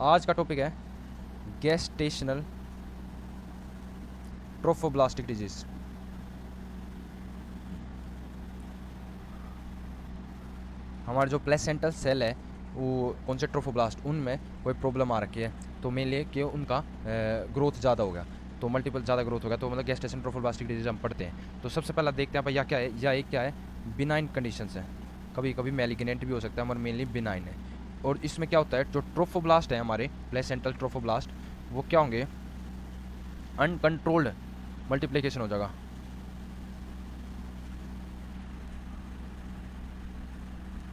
आज का टॉपिक है गैस्टेशनल ट्रोफोब्लास्टिक डिजीज। हमारा जो प्लेसेंटल सेल है वो कौन से ट्रोफोब्लास्ट, उनमें कोई प्रॉब्लम आ रखी है, तो मेनली कि उनका ग्रोथ ज़्यादा होगा, तो मल्टीपल ज़्यादा ग्रोथ होगा, तो मतलब गैस्टेशनल ट्रोफोब्लास्टिक डिजीज हम पढ़ते हैं। तो सबसे पहला देखते हैं भाई, या क्या है, या एक क्या है, बिनाइन कंडीशंस है, कभी कभी मैलिग्नेंट भी हो सकता है, मगर मेनली बिनाइन है। और इसमें क्या होता है, जो ट्रोफोब्लास्ट है हमारे प्लेसेंटल ट्रोफोब्लास्ट, वो क्या होंगे, अनकंट्रोल्ड मल्टीप्लिकेशन हो जाएगा।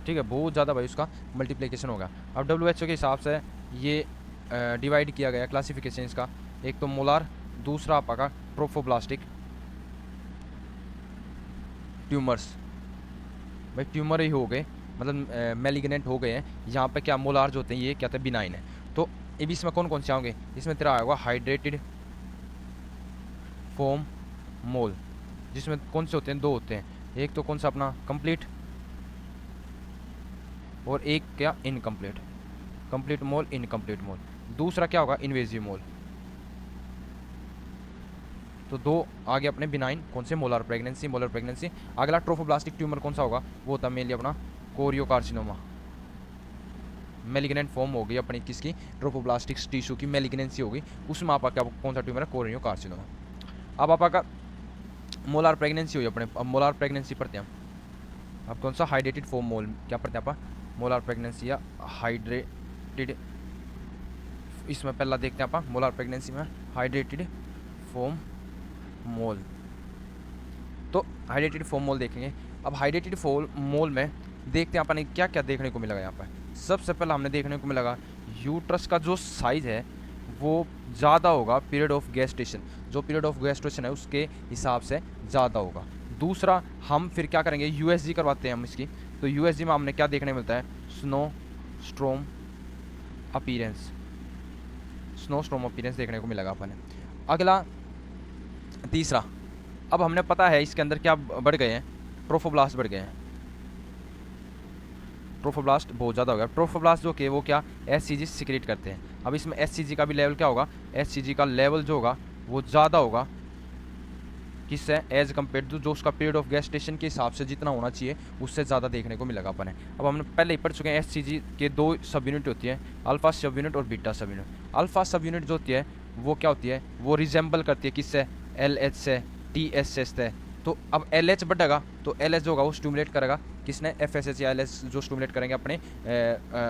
ठीक है, बहुत ज़्यादा भाई उसका मल्टीप्लिकेशन होगा। अब WHO के हिसाब से ये डिवाइड किया गया क्लासिफिकेशन इसका, एक तो मोलार, दूसरा आपका ट्रोफोब्लास्टिक ट्यूमर्स। भाई ट्यूमर ही हो गए, मतलब मैलिग्नेंट हो गए हैं। यहाँ पे क्या मोलार जो होते हैं ये क्या होते हैं, बिनाइन है। तो ये भी इसमें कौन कौन से होंगे, इसमें तेरा आएगा हाइड्रेटेड फोम मोल, जिसमें कौन से होते हैं, दो होते हैं, एक तो कौन सा अपना कंप्लीट और एक क्या इनकम्प्लीट, कंप्लीट मोल, इनकम्प्लीट मोल। दूसरा क्या होगा, इन्वेजिव मोल। तो दो आगे अपने बिनाइन कौन से, मोलर प्रेगनेंसी, मोलर प्रेगनेंसी। अगला ट्रोफोब्लास्टिक ट्यूमर कौन सा होगा, वो होता है मेनली अपना कोरियोकार्सिनोमा। मेलिग्नेंट फॉर्म होगी अपनी किसकी, ट्रोफोब्लास्टिक टिश्यू की मेलिग्नेंसी होगी, उसमें आपका क्या कौन सा ट्यूमर है, कोरियोकार्सिनोमा। अब आपका मोलर प्रेगनेंसी हुई अपने, अब मोलर प्रेगनेंसी पढ़ते हैं अब कौन सा, हाइड्रेटेड फॉर्म मोल, क्या पढ़ते हैं आप, मोलर प्रेगनेंसी या हाइड्रेटेड। इसमें पहला देखते हैं आप मोलर प्रेगनेंसी में हाइड्रेटेड फॉर्म मोल। तो हाइड्रेटेड फॉर्म मोल देखेंगे। अब हाइड्रेटेड फॉर्म मोल में देखते हैं अपन क्या क्या देखने को मिलेगा। यहाँ पर सबसे पहला हमने देखने को मिलेगा यूट्रस का जो साइज है वो ज़्यादा होगा पीरियड ऑफ गेस्टेशन, जो पीरियड ऑफ गेस्टेशन है उसके हिसाब से ज़्यादा होगा। दूसरा हम फिर क्या करेंगे, USG करवाते हैं हम इसकी, तो USG में हमने क्या देखने मिलता है, स्नो स्ट्रोम अपीरेंस, स्नो स्ट्रोम अपीरेंस देखने को मिलेगा अपन। अगला तीसरा, अब हमने पता है इसके अंदर क्या बढ़ गए हैं, ट्रोफोब्लास्ट बढ़ गए हैं, ट्रोफोब्लास्ट बहुत ज़्यादा हो गया। ट्रोफोब्लास्ट जो कि वो क्या SCG सिक्रेट करते हैं। अब इसमें SCG का भी लेवल क्या होगा, SCG का लेवल जो होगा वो ज़्यादा होगा किससे, एज कम्पेयर टू जो उसका पीरियड ऑफ गेस्टेशन के हिसाब से जितना होना चाहिए उससे ज़्यादा देखने को मिलेगा अपन है। अब हमने पहले ही पढ़ चुके हैं SCG के दो सब यूनिट होती है, अल्फा सब यूनिट और बीटा सब यूनिट। अल्फा सब यूनिट जो होती है वो क्या होती है, वो रिजेंबल करती है किससे, LH से, TS से। तो अब LH बढ़ेगा तो LH जो होगा वो स्टिमुलेट करेगा किसने, FSH या LH जो स्टिमुलेट करेंगे अपने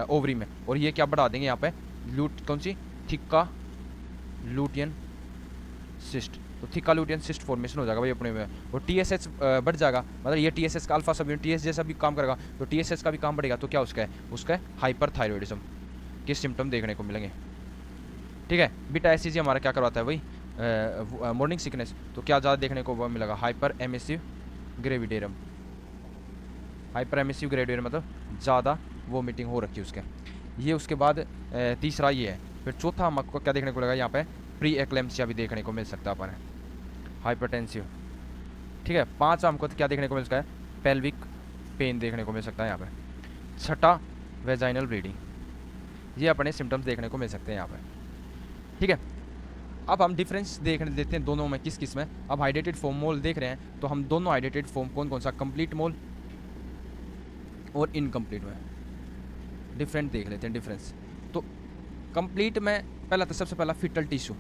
ओवरी में, और ये क्या बढ़ा देंगे यहाँ पे, लूट कौन सी, थिक्का लूटियन सिस्ट। तो थिक्का लूटियन सिस्ट फॉर्मेशन हो जाएगा भाई अपने में, और TSH बढ़ जाएगा, मतलब ये TSH का अल्फा सब यूनिट TS जैसा भी काम करेगा, तो TSH का भी काम बढ़ेगा, तो क्या उसका है, उसका है हाइपरथायरॉयडिज्म के सिम्टम देखने को मिलेंगे। ठीक है, बीटा SCG हमारा क्या करवाता है भाई, मॉर्निंग सिकनेस, तो क्या ज़्यादा देखने को मिलेगा, hyper emissive gravidarum. Hyper emissive gravidarum मतलब ज़्यादा वोमिटिंग हो रखी है उसके। ये उसके बाद तीसरा ये है। फिर चौथा हमको क्या देखने को लगा यहाँ पे, प्री एक्लेम्सिया भी देखने को मिल सकता है अपन, हाइपरटेंसिव। ठीक है, पांचवा हमको क्या देखने को मिल सकता है, पेल्विक पेन देखने को मिल सकता है यहाँ पे। छठा वेजाइनल ब्लीडिंग, ये अपने सिम्टम्स देखने को मिल सकते हैं यहाँ पे। ठीक है, अब हम डिफरेंस देख देते हैं दोनों में किस किस में। अब हाइड्रेटेड फॉर्म मोल देख रहे हैं, तो हम दोनों हाइड्रेटेड फॉर्म कौन कौन सा, कंप्लीट मोल और इनकम्प्लीट में डिफरेंट देख लेते हैं डिफरेंस। तो कंप्लीट में पहला तो सबसे पहला फिटल टिश्यू,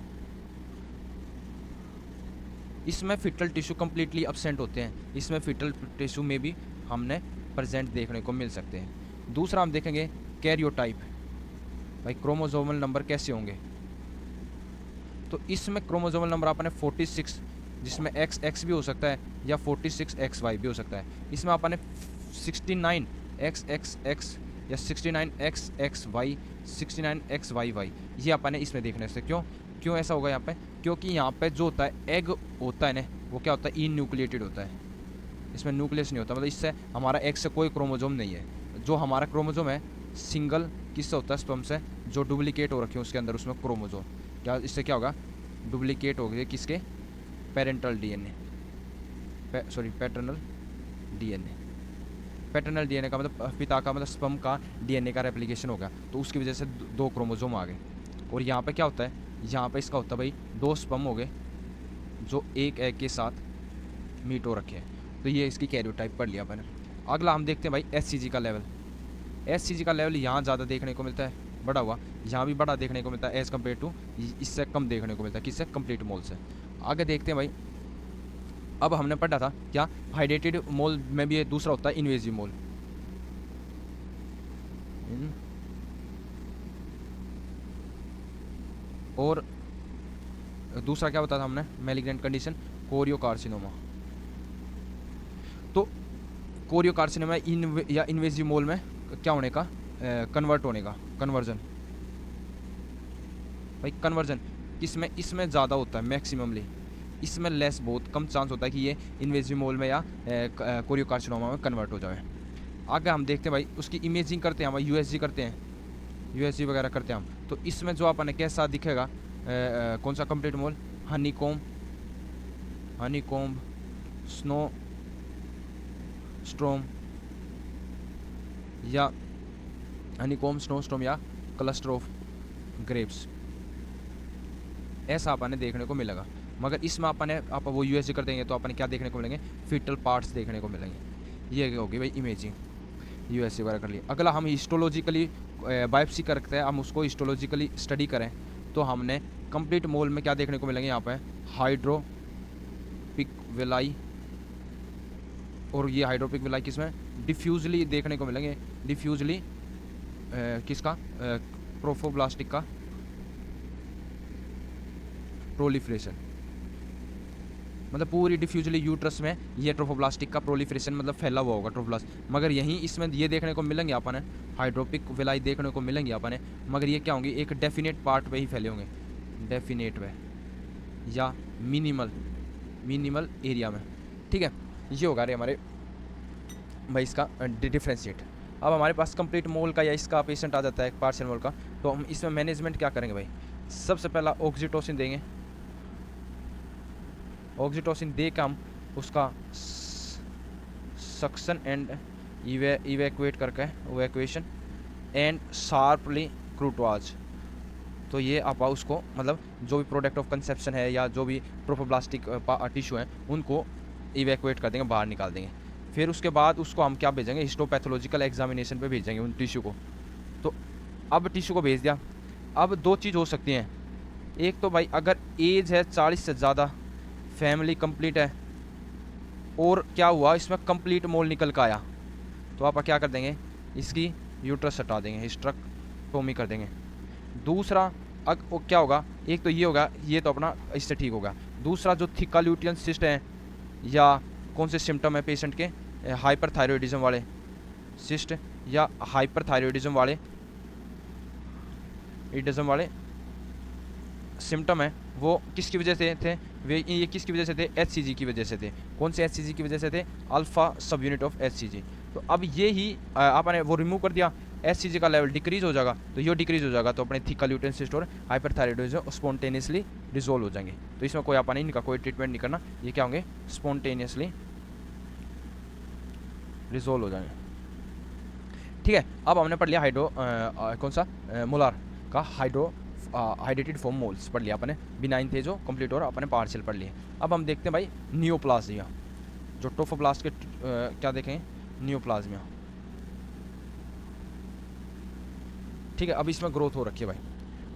इसमें फिटल टिश्यू कंप्लीटली अब्सेंट होते हैं, इसमें फिटल टिश्यू में भी हमने प्रेजेंट देखने को मिल सकते हैं। दूसरा हम देखेंगे कैरियोटाइप, भाई क्रोमोसोमल नंबर कैसे होंगे, तो इसमें क्रोमोसोमल नंबर आपने 46, जिसमें XX भी हो सकता है या 46XY भी हो सकता है। इसमें आपने 69XXX या 69XXY, 69XYY ये आपने इसमें देखने से, क्यों ऐसा होगा यहाँ पे, क्योंकि यहाँ पे जो होता है एग होता है ना, वो क्या होता है, इन्यूक्लिएटेड होता है, इसमें न्यूक्लियस नहीं होता, मतलब इससे हमारा X से कोई क्रोमोसोम नहीं है। जो हमारा क्रोमोसोम है सिंगल किससे होता है, स्पर्म से, जो डुप्लीकेट हो रखे हैं उसके अंदर उसमें क्रोमोसोम, क्या इससे क्या होगा, डुप्लीकेट हो गए किसके, parental DNA, sorry paternal DNA, paternal DNA का मतलब पिता का मतलब स्पर्म का डीएनए का रेप्लिकेशन हो गया, तो उसकी वजह से दो क्रोमोसोम आ गए। और यहाँ पे क्या होता है, यहाँ पे इसका होता है भाई दो स्पर्म हो गए जो एक एग के साथ मीट हो रखे हैं, तो ये इसकी कैरियोटाइप पढ़ लिया अपन। अगला हम देखते हैं भाई एचसीजी का लेवल। एचसीजी का लेवल यहाँ ज़्यादा देखने को मिलता है, बड़ा हुआ, यहाँ भी बड़ा देखने को मिलता है एज़ कम्पेयर टू, इससे कम देखने को मिलता है किससे, कंप्लीट मोल से। आगे देखते हैं भाई, अब हमने पढ़ा था क्या, हाइड्रेटेड मोल में भी दूसरा होता है इन्वेजिव मोल। और दूसरा क्या बताया था हमने, मैलिग्नेंट कंडीशन कोरियोकार्सिनोमा। तो कोरियोकार्सिनोमा या इन्वेजिव मोल में क्या होने का, कन्वर्ट होने का, कन्वर्जन। भाई कन्वर्जन किसमें, इसमें ज़्यादा होता है मैक्सिममली, इसमें लेस, बहुत कम चांस होता है कि ये इन्वेजिव मोल में या कोरियोकार्सिनोमा में कन्वर्ट हो जाए। आगे हम देखते हैं भाई, उसकी इमेजिंग करते हैं हम, यूएसजी करते हैं, यूएसजी वगैरह करते हैं हम, तो इसमें जो अपन कैसा दिखेगा, कौन सा कंप्लीट मोल, हनीकॉम्ब, स्नो स्ट्रोम या हनीकॉम्ब स्नो स्ट्रोम या क्लस्टर ऑफ ग्रेप्स, ऐसा अपन देखने को मिलेगा। मगर इसमें अपन आप वो यूएसजी कर देंगे तो अपन क्या देखने को मिलेंगे, फीटल पार्ट्स देखने को मिलेंगे। ये होगी भाई इमेजिंग, यूएसजी वगैरह कर लिया। अगला हम हिस्टोलॉजिकली बायोप्सी करते हैं, हम उसको हिस्टोलॉजिकली स्टडी करें तो हमने कंप्लीट मोल में क्या देखने को मिलेंगे, यहाँ पे हाइड्रोपिक विलाई, और ये हाइड्रोपिक विलाई किसमें, डिफ्यूजली देखने को मिलेंगे, डिफ्यूजली किसका, ट्रोफोब्लास्टिक का प्रोलिफरेशन, मतलब पूरी डिफ्यूजली यूट्रस में ये ट्रोफोब्लास्टिक का प्रोलिफरेशन मतलब फैला हुआ होगा ट्रोफोब्लास्ट। मगर यहीं इसमें ये देखने को मिलेंगे अपन, हाइड्रोपिक विलाई देखने को मिलेंगे अपन, मगर ये क्या होंगे, एक डेफिनेट पार्ट पे ही फैले होंगे, डेफिनेट में या मिनिमल एरिया में। ठीक है, ये होगा रे हमारे भाई इसका डिफ्रेंशिएट। अब हमारे पास कंप्लीट मोल का या इसका पेशेंट आ जाता है पार्शियल मोल का, तो हम इसमें मैनेजमेंट क्या करेंगे भाई, सबसे पहला ऑक्सीटोसिन देंगे, ऑक्सीटोसिन दे के हम उसका सक्शन एंड इवैक्यूएट करके, इवैक्यूएशन एंड शार्पली क्रूटवाज, तो ये आप उसको मतलब जो भी प्रोडक्ट ऑफ कंसेप्शन है या जो भी ट्रोफोब्लास्टिक टिश्यू हैं उनको इवैक्यूएट कर देंगे, बाहर निकाल देंगे। फिर उसके बाद उसको हम क्या भेजेंगे, हिस्टोपैथोलॉजिकल एग्जामिनेशन पे भेजेंगे उन टिश्यू को। तो अब टिश्यू को भेज दिया, अब दो चीज़ हो सकती हैं, एक तो भाई अगर एज है 40 से ज़्यादा, फैमिली कंप्लीट है, और क्या हुआ इसमें कंप्लीट मोल निकल कर आया, तो आप क्या कर देंगे, इसकी यूट्रस हटा देंगे, हिस्ट्रेक्टोमी कर देंगे। दूसरा क्या होगा, एक तो ये होगा, ये तो अपना इससे ठीक होगा। दूसरा जो थिका ल्यूटियन सिस्ट है, या कौन से सिम्टम है पेशेंट के, हाइपरथायरॉयडिज्म वाले सिस्ट या हाइपरथायरॉयडिज्म वाले सिम्टम है, वो किसकी वजह से थे, वे ये किसकी वजह से थे, एचसीजी की वजह से थे। कौन से एचसीजी की वजह से थे, अल्फा सब यूनिट ऑफ एचसीजी। तो अब ये ही आपने वो रिमूव कर दिया, एचसीजी का लेवल डिक्रीज हो जाएगा, तो ये डिक्रीज हो जाएगा, तो अपने थिका ल्यूटियन सिस्ट और हाइपरथायरॉयडिज्म स्पॉन्टेनियसली रिजोल्व हो जाएंगे। तो इसमें कोई आपने इनका कोई ट्रीटमेंट नहीं करना, ये क्या होंगे, स्पॉन्टेनियसली रिजोल्व हो जाएंगे। ठीक है, अब हमने पढ़ लिया कौन सा मोलार का हाइड्रेटेड फॉर्म मोल्स पढ़ लिया अपने, बिनाइन थे जो कंप्लीट और अपने पार्शियल पढ़ लिए। अब हम देखते हैं भाई नियोप्लाज्मिया, जो ट्रोफोब्लास्ट के क्या देखें, नियोप्लाज्मिया। ठीक है, अब इसमें ग्रोथ हो रखी है भाई।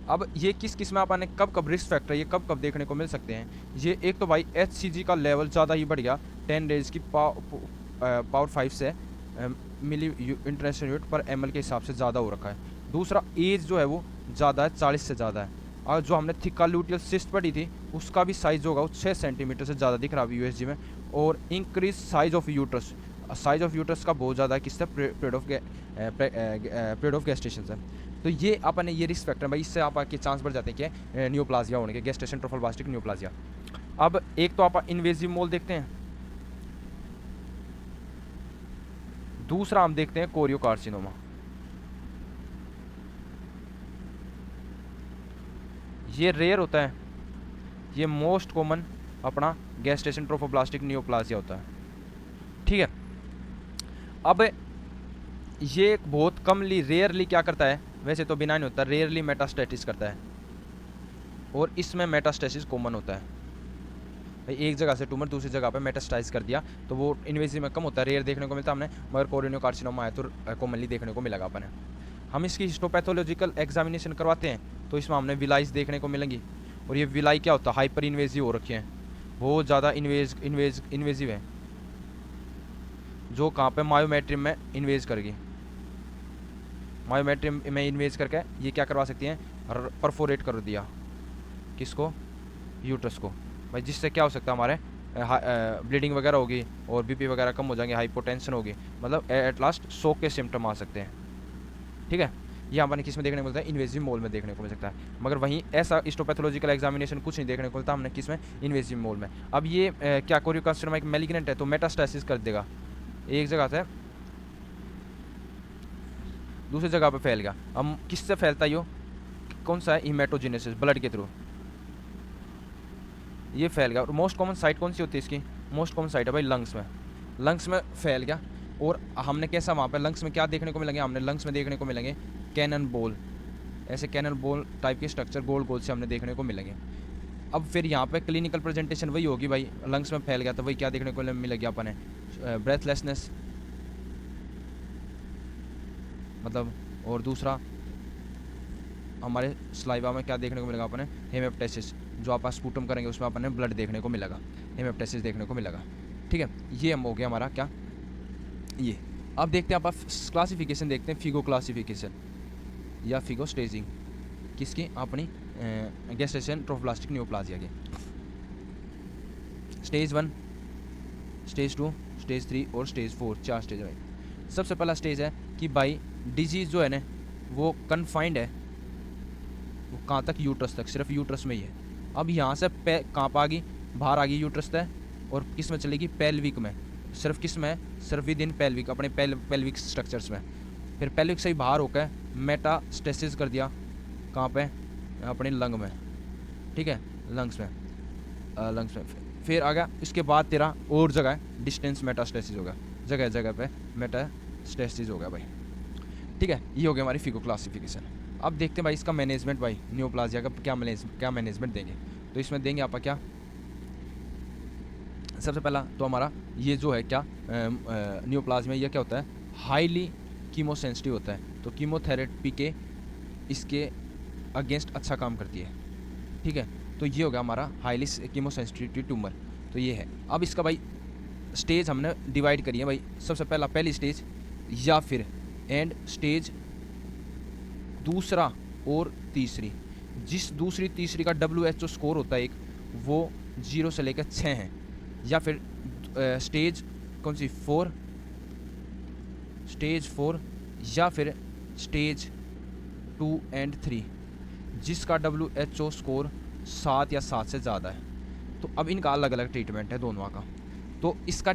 अब ये किस में अपन कब रिस्क फैक्टर, ये कब देखने को मिल सकते हैं, ये एक तो भाई एचसीजी का लेवल ज़्यादा ही बढ़ गया, 10 रेज की पावर 5 से मिली इंटरनेशनल यूनिट पर ml के हिसाब से ज़्यादा हो रखा है। दूसरा एज जो है वो ज़्यादा है, 40 से ज़्यादा है। और जो हमने थिका ल्यूटियल सिस्ट पढ़ी थी उसका भी साइज़ होगा वो 6 सेंटीमीटर से ज़्यादा दिख रहा है यूएसजी में। और increase size of uterus, size of uterus का बहुत ज़्यादा है, किससे, पीरियड ऑफ गेस्टेशन से। तो ये अपन ये रिस्क फैक्टर भाई, इससे आपके चांस बढ़ जाते हैं कि नियोप्लाजिया होने के, गेस्टेशन ट्रोफोब्लास्टिक नियोप्लाजिया। अब एक तो आप इन्वेजिव मोल देखते हैं, दूसरा हम देखते हैं कोरियोकार्सिनोमा। ये रेयर होता है, ये मोस्ट कॉमन अपना गेस्टेशन ट्रोफोब्लास्टिक नियोप्लाजिया होता है। ठीक है, अब ये बहुत कमली रेयरली क्या करता है, वैसे तो बिनाइन होता है, रेयरली मेटास्टेसिस करता है, और इसमें मेटास्टेसिस कॉमन होता है। एक जगह से ट्यूमर दूसरी जगह पे मेटास्टाइज कर दिया तो वो इन्वेजिव में कम होता है, रेयर देखने को मिलता है हमने, मगर कोरिनियो कार्सिनोमा है तो कॉमनली देखने को मिलेगा अपन। हम इसकी हिस्टोपैथोलॉजिकल एग्जामिनेशन करवाते हैं तो इसमें हमने विलाइज देखने को मिलेंगी, और ये विलाई क्या होता है, हाइपर इन्वेजिव हो रखे हैं, बहुत ज़्यादा इन्वेजिव है, जो कहाँ पे मायोमेट्रियम में इन्वेज करेगी, मायोमेट्रियम में इन्वेज करके ये क्या करवा सकती हैं, परफोरेट कर दिया किसको, यूट्रस को भाई, जिससे क्या हो सकता है हमारे ब्लीडिंग वगैरह होगी और बीपी वगैरह कम हो जाएंगे, हाइपोटेंशन होगी, मतलब एट लास्ट शोक के सिम्टम आ सकते हैं। ठीक है, ये हमारे किस में देखने को मिलता है, इन्वेजिव मोल में देखने को मिल सकता है, मगर वहीं ऐसा हिस्टोपैथोलॉजिकल एग्जामिनेशन कुछ नहीं देखने को मिलता हमने किस में, इन्वेजिव मोल में। अब ये क्या कोरियो कार्सिनोमा एक मैलिग्नेंट है तो मेटास्टेसिस कर देगा, एक जगह से दूसरी जगह पे फैल गया। अब किससे फैलता है, यो कौन सा है, हीमेटोजेनेसिस, ब्लड के थ्रू ये फैल गया। और मोस्ट कॉमन साइट कौन सी होती है इसकी, मोस्ट कॉमन साइट है भाई लंग्स में, लंग्स में फैल गया। और हमने कैसा वहाँ पे लंग्स में क्या देखने को मिलेंगे, हमने लंग्स में देखने को मिलेंगे कैनन बॉल, ऐसे कैनन बॉल टाइप के स्ट्रक्चर गोल गोल से हमने देखने को मिलेंगे। अब फिर यहाँ पे क्लिनिकल प्रेजेंटेशन वही होगी भाई, लंग्स में फैल गया तो वही क्या देखने को मिलेगी अपन है, ब्रेथलेसनेस मतलब, और दूसरा हमारे स्लाइवा में क्या देखने को मिलेगा अपने, हेमेप्टाइसिस, जो आप स्पूटम करेंगे उसमें अपने ब्लड देखने को मिलेगा, हेमेप्टाइसिस देखने को मिलेगा। ठीक है, ये हम हो गया हमारा क्या ये। अब देखते हैं आप क्लासिफिकेशन देखते हैं, फिगो क्लासिफिकेशन या फिगो स्टेजिंग किसकी, अपनी गैस्ट्रेशन ट्रोफोब्लास्टिक न्यूप्लाजिया की। स्टेज 1, स्टेज 2, स्टेज 3 और स्टेज 4, 4 स्टेज है। सबसे पहला स्टेज है कि भाई डिजीज़ जो है ना वो कन्फाइंड है, वो कहाँ तक, यूट्रस तक, सिर्फ यूट्रस में ही है। अब यहाँ से कहाँ पर आ गई, बाहर आ गई यूट्रस तक, और किस में चलेगी, पेल्विक में, सिर्फ किस में, सिर्फ विद इन पेल्विक, अपने पेल्विक स्ट्रक्चर्स में। फिर पेल्विक से ही बाहर होकर मेटास्टेसिस कर दिया, कहाँ पे, अपने लंग में। ठीक है, लंग्स में, लंग्स में फिर आ गया। इसके बाद तेरा और जगह डिस्टेंस मेटास्टेसिस होगा, जगह जगह पे मेटास्टेसिस होगा भाई। ठीक है, ये हो गया हमारी फिगो क्लासिफिकेशन। अब देखते हैं भाई इसका मैनेजमेंट, भाई न्यूप्लाजिया का क्या मैनेजमेंट देंगे। तो इसमें देंगे आप क्या, सबसे पहला तो हमारा ये जो है क्या न्यूप्लाज्मिया, ये क्या होता है, हाईली कीमोसेंसिटिव होता है, तो कीमोथेरेपी के इसके अगेंस्ट अच्छा काम करती है। ठीक है, तो ये होगा हमारा हाईली कीमोसेंसिटिव ट्यूमर, तो ये है। अब इसका भाई स्टेज हमने डिवाइड करी है भाई, सबसे पहला पहली स्टेज या फिर एंड स्टेज, दूसरा और तीसरी। जिस दूसरी तीसरी का WHO स्कोर होता है एक, वो 0 से लेकर 6 है, या फिर स्टेज कौन सी 4, स्टेज 4 या फिर स्टेज 2 एंड 3, जिसका WHO स्कोर 7 या 7 से ज़्यादा है। तो अब इनका अलग अलग ट्रीटमेंट है दोनों का। तो इसका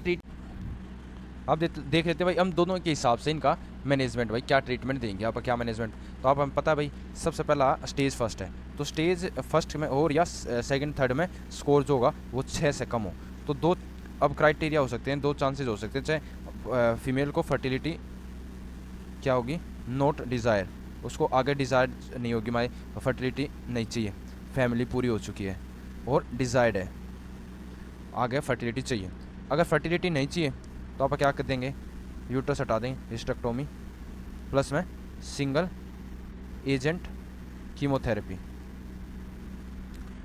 आप देख लेते हैं भाई हम दोनों के हिसाब से इनका मैनेजमेंट, भाई क्या ट्रीटमेंट देंगे आप, क्या मैनेजमेंट। तो आप हमें पता है भाई सबसे पहला स्टेज फर्स्ट है, तो स्टेज फर्स्ट में और या सेकंड थर्ड में स्कोर जो होगा वो 6 से कम हो। तो दो अब क्राइटेरिया हो सकते हैं, दो चांसेस हो सकते हैं, चाहे फीमेल को फर्टिलिटी क्या होगी, नॉट डिज़ायर, उसको आगे डिज़ायर नहीं होगी, माई फर्टिलिटी नहीं चाहिए, फैमिली पूरी हो चुकी है और डिज़ायर्ड है, आगे फर्टिलिटी चाहिए। अगर फर्टिलिटी नहीं चाहिए तो आप क्या कर देंगे, यूट्रस हटा देंगे, हिस्टेक्टोमी प्लस में सिंगल एजेंट कीमोथेरेपी।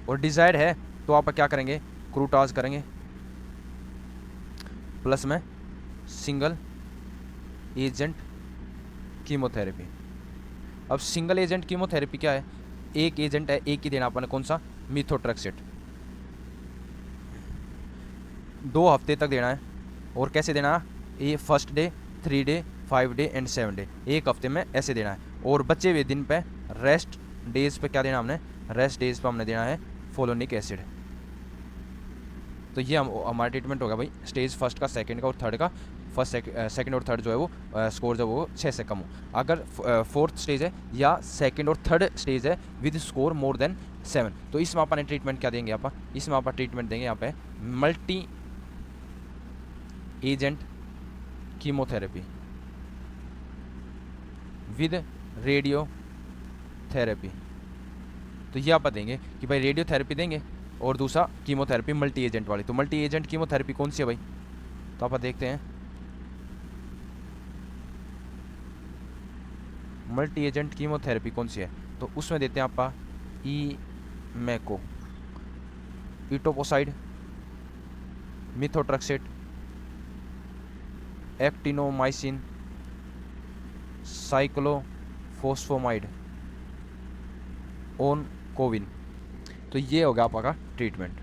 और डिज़ायर्ड है तो आप क्या करेंगे, क्रूटाज करेंगे प्लस में सिंगल एजेंट कीमोथेरेपी। अब सिंगल एजेंट कीमोथेरेपी क्या है, एक एजेंट है, एक ही देना अपन, कौन सा, मिथोट्रेक्सेट, 2 हफ्ते तक देना है। और कैसे देना है, ये first day, 3 day, 5 day and 7 day, एक हफ्ते में ऐसे देना है। और बचे हुए दिन पे रेस्ट डेज पे क्या देना हमने, रेस्ट डेज पे हमने देना है फोलोनिक एसिड। तो ये हमारा ट्रीटमेंट होगा भाई स्टेज फर्स्ट का, सेकंड का और थर्ड का। फर्स्ट सेकंड और थर्ड जो है वो स्कोर जो वो 6 से कम हो। अगर फोर्थ स्टेज है या सेकंड और थर्ड स्टेज है विद स्कोर मोर देन 7, तो इसमें अपन ट्रीटमेंट क्या देंगे, आप इसमें आप ट्रीटमेंट देंगे यहाँ पे multi agent chemotherapy, with radio therapy. तो ये आप देंगे कि भाई रेडियो थेरेपी देंगे, और दूसरा कीमोथेरेपी मल्टी एजेंट वाली। तो मल्टी एजेंट कीमोथेरेपी कौन सी है भाई, तो आप देखते हैं मल्टी एजेंट कीमोथेरेपी कौन सी है, तो उसमें देते हैं आपका ई मैको, इटोपोसाइड, मिथोट्रक्सेट, एक्टिनोमाइसिन, साइक्लोफोस्फोमाइड, ओन कोविन। तो ये हो गया आपका ट्रीटमेंट।